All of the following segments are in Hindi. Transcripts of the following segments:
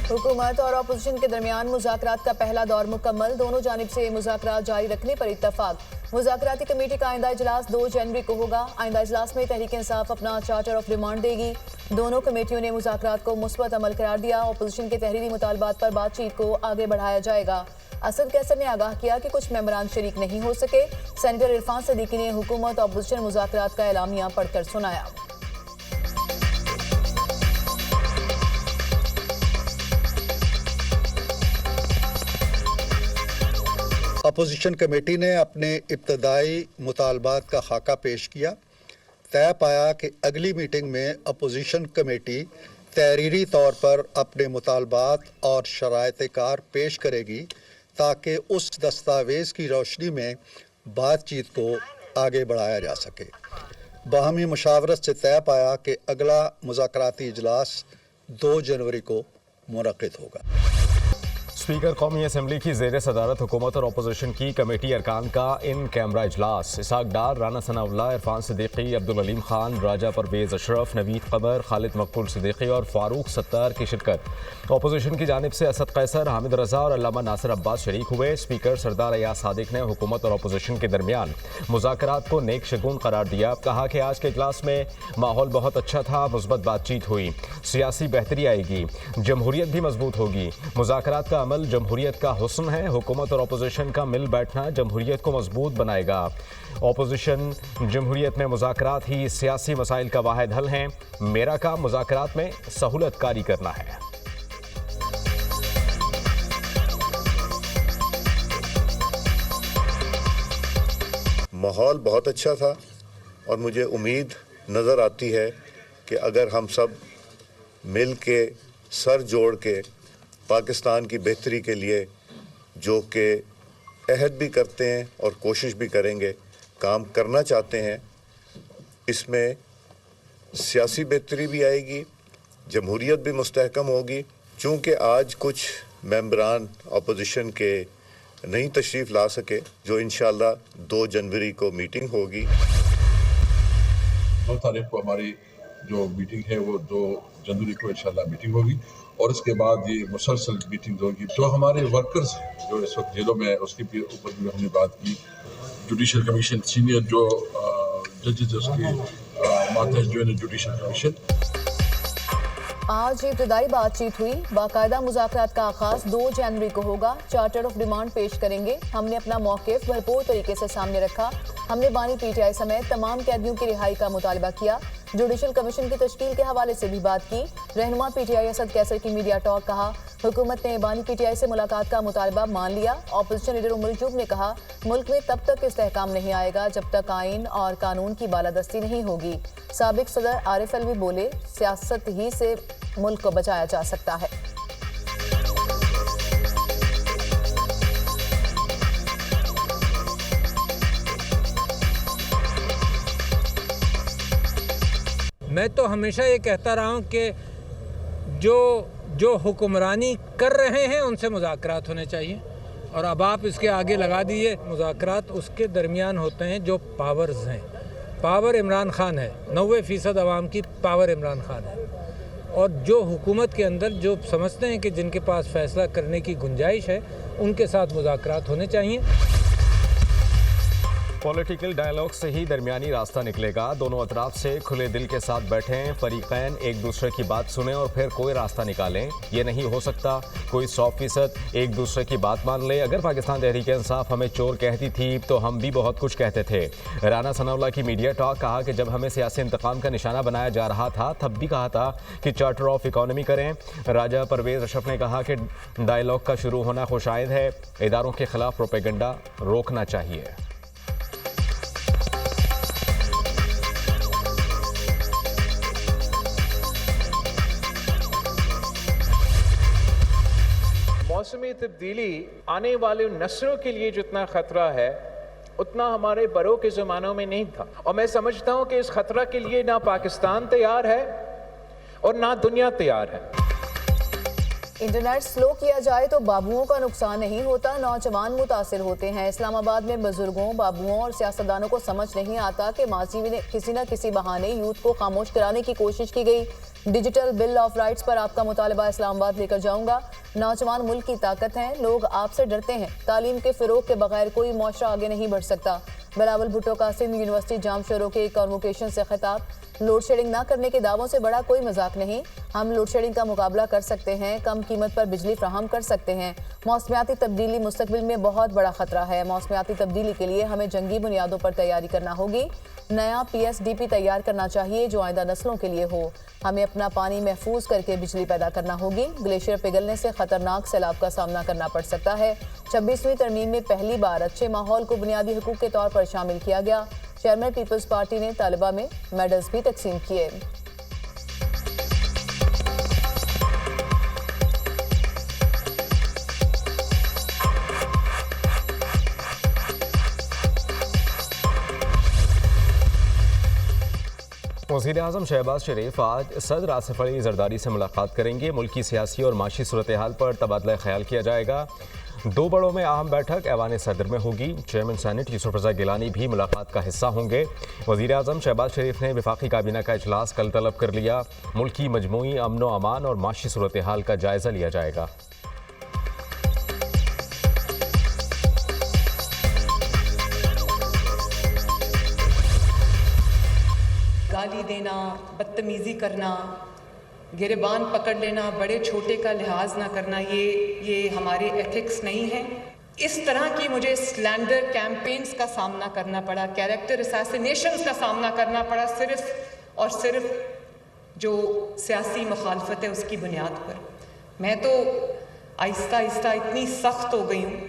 हुकूमत और अपोजिशन के दरमियान मुज़ाकरात का पहला दौर मुकम्मल, दोनों जानिब से मुज़ाकरात जारी रखने पर इत्तफाक। मुज़ाकराती कमेटी का आइंदा इजलास 2 जनवरी को होगा। आइंदा इजलास में तहरीक इंसाफ अपना चार्टर ऑफ डिमांड देगी। दोनों कमेटियों ने मुज़ाकरात को मुस्बत अमल करार दिया। अपोजिशन के तहरीरी मुतालबात पर बातचीत को आगे बढ़ाया जाएगा। असद कैसर ने आगाह किया कि कुछ मेंबरान शरीक नहीं हो सके। सेनेटर इरफान सदीकी ने हुकूमत और अपोजिशन मुज़ाकरात का एलामिया पढ़कर सुनाया। अपोजिशन कमेटी ने अपने इब्तदाई मुतालबात का खाका पेश किया। तय पाया कि अगली मीटिंग में अपोजिशन कमेटी तहरीरी तौर पर अपने मुतालबात और शराइत कार पेश करेगी ताकि उस दस्तावेज़ की रोशनी में बातचीत को आगे बढ़ाया जा सके। बाहमी मुशावरत से तय पाया कि अगला मुज़ाकराती इजलास 2 जनवरी को मुनक़िद होगा। स्पीकर कौमी असम्बली की ज़ेर सदारत हुकूमत और अपोजिशन की कमेटी अरकान का इन कैमरा इजलास। इसाक डार, राना सनाउल्लाह, इरफान सिद्दीकी, अब्दुल अलीम खान, राजा परवेज़ अशरफ, नवीद कमर, खालिद मकबूल सिद्दीकी और फारूक सत्तार की शिरकत। अपोजिशन की जानिब से असद कैसर, हामिद रजा और अल्लामा नासिर अब्बास शरीक हुए। स्पीकर सरदार अयाज सादिक ने हुकूमत और अपोजिशन के दरमियान मुज़ाकरात को नेक शगुन करार दिया। कहा कि आज के इजलास में माहौल बहुत अच्छा था, मुस्बत बातचीत हुई, सियासी बेहतरी आएगी, जमहूरियत भी मजबूत होगी। मुज़ाकरात का अमल जमहूरियत का हुस्न है। हुकूमत और अपोजिशन का मिल बैठना जमहूरियत को मजबूत बनाएगा। अपोजिशन जमहूरियत में मुज़ाकरात ही सियासी मसाइल का वाहिद हल हैं। मेरा काम मुज़ाकरात में सहूलत कारी करना है। माहौल बहुत अच्छा था और मुझे उम्मीद नज़र आती है कि अगर हम सब मिल के सर जोड़ के पाकिस्तान की बेहतरी के लिए जो कि अहद भी करते हैं और कोशिश भी करेंगे, काम करना चाहते हैं, इसमें सियासी बेहतरी भी आएगी, जमहूरियत भी मुस्तहकम होगी। चूँकि आज कुछ मेंबरान अपोजिशन के नहीं तशरीफ़ ला सके, जो इंशाअल्लाह 2 जनवरी को मीटिंग होगी। 9 तारीख को हमारी जो मीटिंग है वो 2 जनवरी को इंशाअल्लाह मीटिंग होगी और इसके बाद ये मुसलसल मीटिंग होगी। जो हमारे वर्कर्स हैं जो इस वक्त जेलों में है उसके भी ऊपर भी हमने बात की। जुडिशल कमीशन सीनियर जो जजेस उसके मातहत जो है जुडिशल कमीशन। आज इब्तदाई बातचीत हुई। बाकायदा मुज़ाकरात का आगाज 2 जनवरी को होगा। चार्टर ऑफ डिमांड पेश करेंगे। हमने अपना मौक़िफ़ भरपूर तरीके से सामने रखा। हमने बानी PTI समेत तमाम कैदियों की रिहाई का मुतालबा किया। जुडिशल कमीशन की तश्कील के हवाले से भी बात की। रहनुमा PTI असद कैसर की मीडिया टॉक। कहा हुकूमत ने बानी PTI से मुलाकात का मुतालबा मान लिया। अपोजिशन लीडर उमर जूब ने कहा मुल्क में तब तक इस्तेहकाम नहीं आएगा जब तक आइन और कानून की बालादस्ती नहीं होगी। साबिक सदर आरिफ अलवी बोले सियासत ही से मुल्क को बचाया जा सकता है। मैं तो हमेशा ये कहता रहा हूँ कि जो हुक्मरानी कर रहे हैं उनसे मुज़ाकरात होने चाहिए और अब आप इसके आगे लगा दीजिए मुज़ाकरात उसके दरमियान होते हैं जो पावर्स हैं। पावर इमरान खान है, 90% आवाम की पावर इमरान खान है और जो हुकूमत के अंदर जो समझते हैं कि जिनके पास फ़ैसला करने की गुंजाइश है उनके साथ मुज़ाकरात होने चाहिए। पॉलिटिकल डायलॉग से ही दरमियानी रास्ता निकलेगा। दोनों अतराफ से खुले दिल के साथ बैठें, फरीकैन एक दूसरे की बात सुनें और फिर कोई रास्ता निकालें। ये नहीं हो सकता कोई 100% एक दूसरे की बात मान ले। अगर पाकिस्तान तहरीक इंसाफ हमें चोर कहती थी तो हम भी बहुत कुछ कहते थे। राना सनाउल्लाह की मीडिया टॉक। कहा कि जब हमें सियासी इंतकाम का निशाना बनाया जा रहा था तब भी कहा था कि चार्टर ऑफ इकॉनमी करें। राजा परवेज़ अशरफ ने कहा कि डायलॉग का शुरू होना खुशाइंद है। इदारों के खिलाफ प्रोपेगेंडा रोकना चाहिए। मौसमी तब्दीली आने वाले नस्लों के लिए जितना ख़तरा है उतना हमारे बड़ों के ज़मानों में नहीं था और मैं समझता हूँ कि इस ख़तरा के लिए ना पाकिस्तान तैयार है और ना दुनिया तैयार है। इंटरनेट स्लो किया जाए तो बाबुओं का नुकसान नहीं होता, नौजवान मुतासिर होते हैं। इस्लामाबाद में बुजुर्गों, बाबुओं और सियासतदानों को समझ नहीं आता कि माजी में किसी न किसी बहाने यूथ को खामोश कराने की कोशिश की गई। डिजिटल बिल ऑफ राइट्स पर आपका मुतालबा इस्लामाबाद लेकर जाऊंगा। नौजवान मुल्क की ताकत हैं, लोग आपसे डरते हैं। तालीम के फिरोग के बगैर कोई मुआशरा आगे नहीं बढ़ सकता। बिलावल भुट्टो का सिंध यूनिवर्सिटी जाम शोरों के कॉन्वोकेशन से खिताब। लोड शेडिंग ना करने के दावों से बड़ा कोई मजाक नहीं। हम लोड शेडिंग का मुकाबला कर सकते हैं, कम कीमत पर बिजली फ्राहम कर सकते हैं। मौसमियाती तब्दीली मुस्तकबिल में बहुत बड़ा खतरा है। मौसमियाती तब्दीली के लिए हमें जंगी बुनियादों पर तैयारी करना होगी। नया PSDP तैयार करना चाहिए जो आइंदा नस्लों के लिए हो। हमें अपना पानी महफूज करके बिजली पैदा करना होगी। ग्लेशियर पिघलने से खतरनाक सैलाब का सामना करना पड़ सकता है। 26वीं तरमीम में पहली बार अच्छे माहौल को बुनियादी हुकूक के तौर पर शामिल किया गया। चेयरमैन पीपल्स पार्टी ने तालिबा में मेडल्स भी तकसीम किए। वज़ीर आज़म शहबाज शरीफ आज सदर आसिफ अली ज़रदारी से मुलाकात करेंगे। मुल्क की सियासी और माशी सूरत हाल पर तबादला ख्याल किया जाएगा। दो बड़ों में अहम बैठक ऐवान सदर में होगी। चेयरमैन सेनेट यूसुफ रज़ा गिलानी भी मुलाकात का हिस्सा होंगे। वज़ीर आज़म शहबाज शरीफ ने वफाकी काबीना का इजलास कल तलब कर लिया। मुल्क की मजमूई अमन व अमान और माशी सूरत हाल का जायज़ा लिया जाएगा। गाली देना, बदतमीज़ी करना, गिरबान पकड़ लेना, बड़े छोटे का लिहाज ना करना, ये हमारे एथिक्स नहीं है। इस तरह की मुझे स्लैंडर कैंपेन्स का सामना करना पड़ा, कैरेक्टर असैसिनेशंस का सामना करना पड़ा, सिर्फ और सिर्फ जो सियासी मुखालफत है उसकी बुनियाद पर। मैं तो आहिस्ता आहिस्ता इतनी सख्त हो गई हूँ,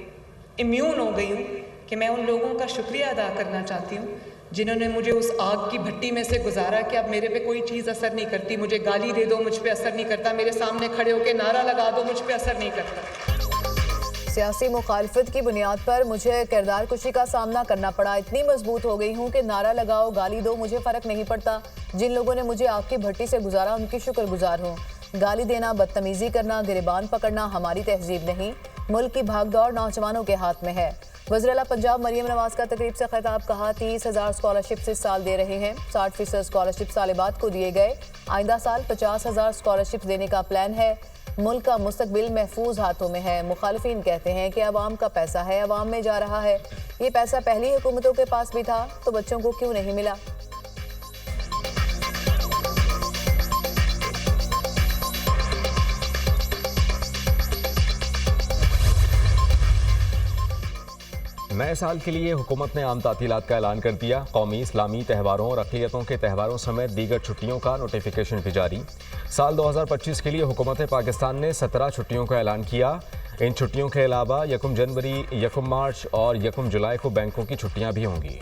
इम्यून हो गई हूँ कि मैं उन लोगों का शुक्रिया अदा करना चाहती हूँ जिन्होंने मुझे उस आग की भट्टी में से गुजारा कि अब मेरे पे कोई चीज़ असर नहीं करती। मुझे गाली दे दो, मुझ पे असर नहीं करता। मेरे सामने खड़े होकर नारा लगा दो, मुझ पे असर नहीं करता। सियासी मुखालफत की बुनियाद पर मुझे किरदार कुशी का सामना करना पड़ा। इतनी मजबूत हो गई हूँ कि नारा लगाओ, गाली दो, मुझे फ़र्क नहीं पड़ता। जिन लोगों ने मुझे आग की भट्टी से गुजारा उनकी शुक्रगुजार हूँ। गाली देना, बदतमीज़ी करना, गिरबान पकड़ना हमारी तहजीब नहीं। मुल्क की भागदौड़ नौजवानों के हाथ में है। वज़ीर आला पंजाब मरियम नवाज का तकरीब से खिताब। कहा 30,000 स्कॉलरशिप इस साल दे रहे हैं। 60% स्कॉलरशिप तालिबात को दिए गए। आइंदा साल 50,000 स्कॉलरशिप देने का प्लान है। मुल्क का मुस्तकबिल महफूज हाथों में है। मुखालिफिन कहते हैं कि अवाम का पैसा है, अवाम में जा रहा है। ये पैसा पहली हुकूमतों के पास भी था तो बच्चों को क्यों नहीं मिला? नए साल के लिए हुकूमत ने आम तातीलात का ऐलान कर दिया। कौमी, इस्लामी त्यौहारों और अक़लियतों के त्यौहारों समेत दीगर छुट्टियों का नोटिफिकेशन भी जारी। साल 2025 के लिए हुकूमत पाकिस्तान ने 17 छुट्टियों का ऐलान किया। इन छुट्टियों के अलावा 1 जनवरी, 1 मार्च और 1 जुलाई को बैंकों की छुट्टियां भी होंगी।